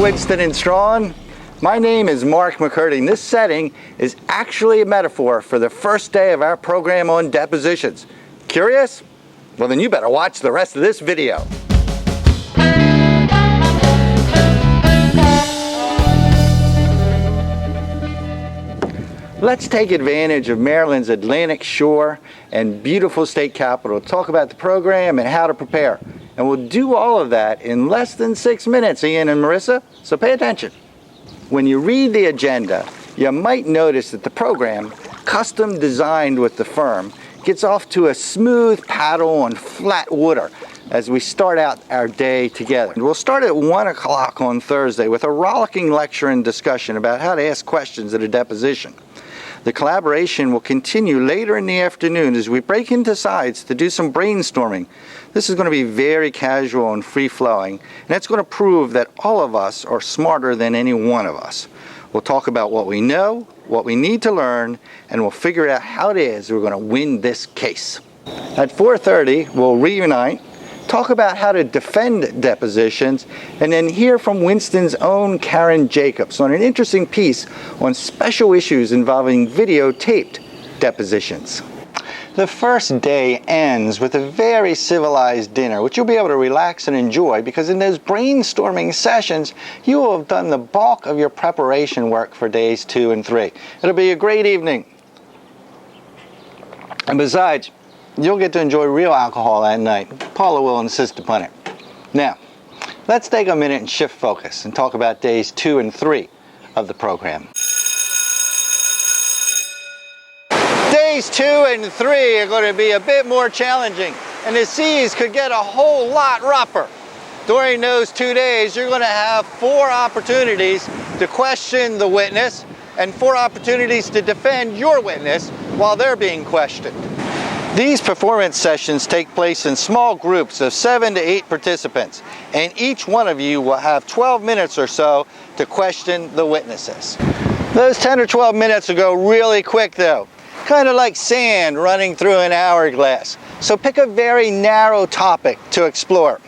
Winston14. My name is Mark McCurdy, and this setting is actually a metaphor for the first day of our program on depositions. Curious? Well, then you better watch the rest of this video. Let's take advantage of Maryland's Atlantic shore and beautiful state capital to talk about the program and how to prepare. And we'll do all of that in less than 6 minutes, Ian and Marissa, so pay attention. When you read the agenda, you might notice that the program, custom designed with the firm, gets off to a smooth paddle on flat water as we start out our day together. We'll start at 1 o'clock on Thursday with a rollicking lecture and discussion about how to ask questions at a deposition. The collaboration will continue later in the afternoon as we break into sides to do some brainstorming. This is going to be very casual and free-flowing, and it's going to prove that all of us are smarter than any one of us. We'll talk about what we know, what we need to learn, and we'll figure out how it is we're going to win this case. At 4:30, we'll reunite, talk about how to defend depositions, and then hear from Winston's own Karen Jacobs on an interesting piece on special issues involving videotaped depositions. The first day ends with a very civilized dinner, which you'll be able to relax and enjoy because in those brainstorming sessions, you will have done the bulk of your preparation work for days 2 and 3. It'll be a great evening. And besides, you'll get to enjoy real alcohol that night. Paula will insist upon it. Now, let's take a minute and shift focus and talk about days 2 and 3 of the program. Days 2 and 3 are going to be a bit more challenging, and the seas could get a whole lot rougher. During those 2 days, you're going to have 4 opportunities to question the witness and 4 opportunities to defend your witness while they're being questioned. These performance sessions take place in small groups of 7 to 8 participants, and each one of you will have 12 minutes or so to question the witnesses. Those 10 or 12 minutes will go really quick though, kind of like sand running through an hourglass. So pick a very narrow topic to explore.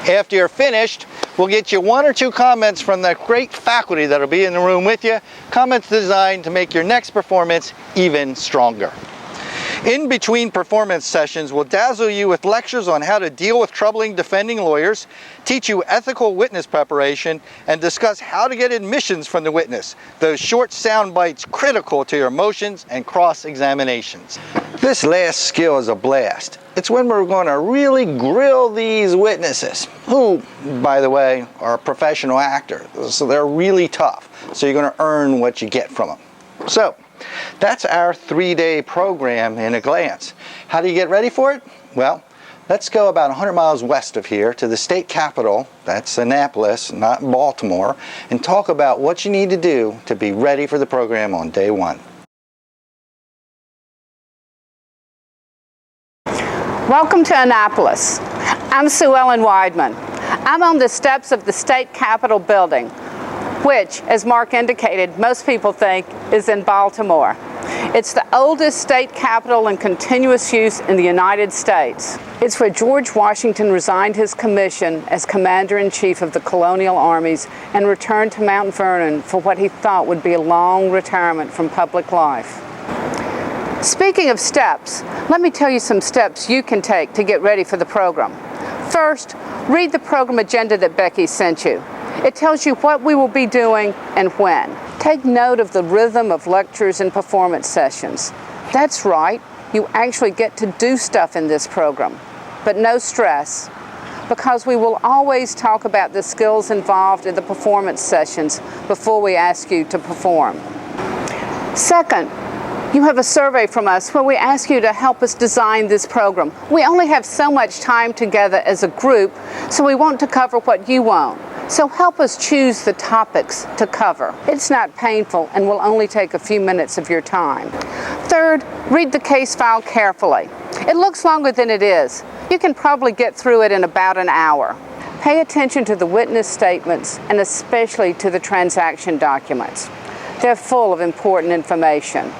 After you're finished, we'll get you 1 or 2 comments from the great faculty that'll be in the room with you, comments designed to make your next performance even stronger. In between performance sessions, we'll dazzle you with lectures on how to deal with troubling defending lawyers, teach you ethical witness preparation, and discuss how to get admissions from the witness, those short sound bites critical to your motions and cross-examinations. This last skill is a blast. It's when we're going to really grill these witnesses, who, by the way, are a professional actor, so they're really tough, so you're going to earn what you get from them. So, that's our 3-day program in a glance. How do you get ready for it? Well, let's go about 100 miles west of here to the state capital, that's Annapolis, not Baltimore, and talk about what you need to do to be ready for the program on day 1. Welcome to Annapolis. I'm Sue Ellen Weidman. I'm on the steps of the state capitol building, which, as Mark indicated, most people think is in Baltimore. It's the oldest state capitol in continuous use in the United States. It's where George Washington resigned his commission as Commander-in-Chief of the colonial armies and returned to Mount Vernon for what he thought would be a long retirement from public life. Speaking of steps, let me tell you some steps you can take to get ready for the program. First, read the program agenda that Becky sent you. It tells you what we will be doing and when. Take note of the rhythm of lectures and performance sessions. That's right, you actually get to do stuff in this program, but no stress, because we will always talk about the skills involved in the performance sessions before we ask you to perform. Second, you have a survey from us where we ask you to help us design this program. We only have so much time together as a group, so we want to cover what you want. So help us choose the topics to cover. It's not painful and will only take a few minutes of your time. Third, read the case file carefully. It looks longer than it is. You can probably get through it in about an hour. Pay attention to the witness statements and especially to the transaction documents. They're full of important information.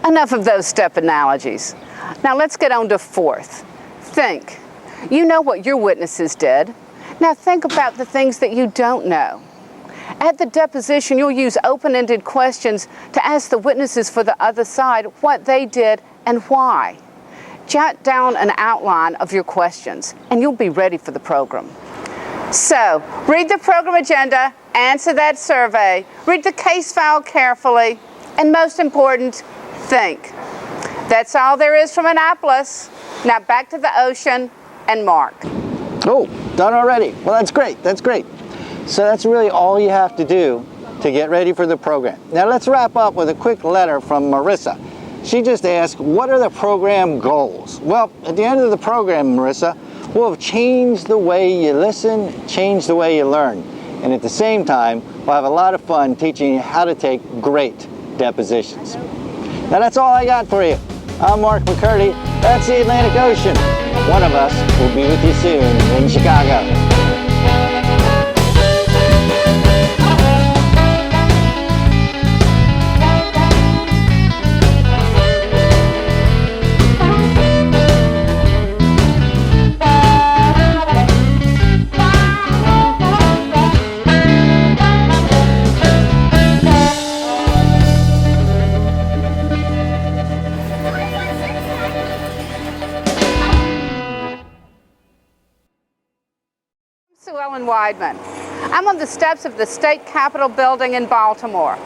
Enough of those step analogies. Now let's get on to fourth. Think. You know what your witnesses did. Now think about the things that you don't know. At the deposition, you'll use open-ended questions to ask the witnesses for the other side what they did and why. Jot down an outline of your questions, and you'll be ready for the program. So, read the program agenda, answer that survey, read the case file carefully, and most important, think. That's all there is from Annapolis. Now back to the ocean and Mark. Oh, done already. Well, that's great. That's great. So that's really all you have to do to get ready for the program. Now let's wrap up with a quick letter from Marissa. She just asked, what are the program goals? Well, at the end of the program, Marissa, we'll have changed the way you listen, changed the way you learn. And at the same time, we'll have a lot of fun teaching you how to take great depositions. Now that's all I got for you. I'm Mark McCurdy. That's the Atlantic Ocean. One of us will be with you soon in Chicago. Winston14. I'm on the steps of the State Capitol building in Baltimore.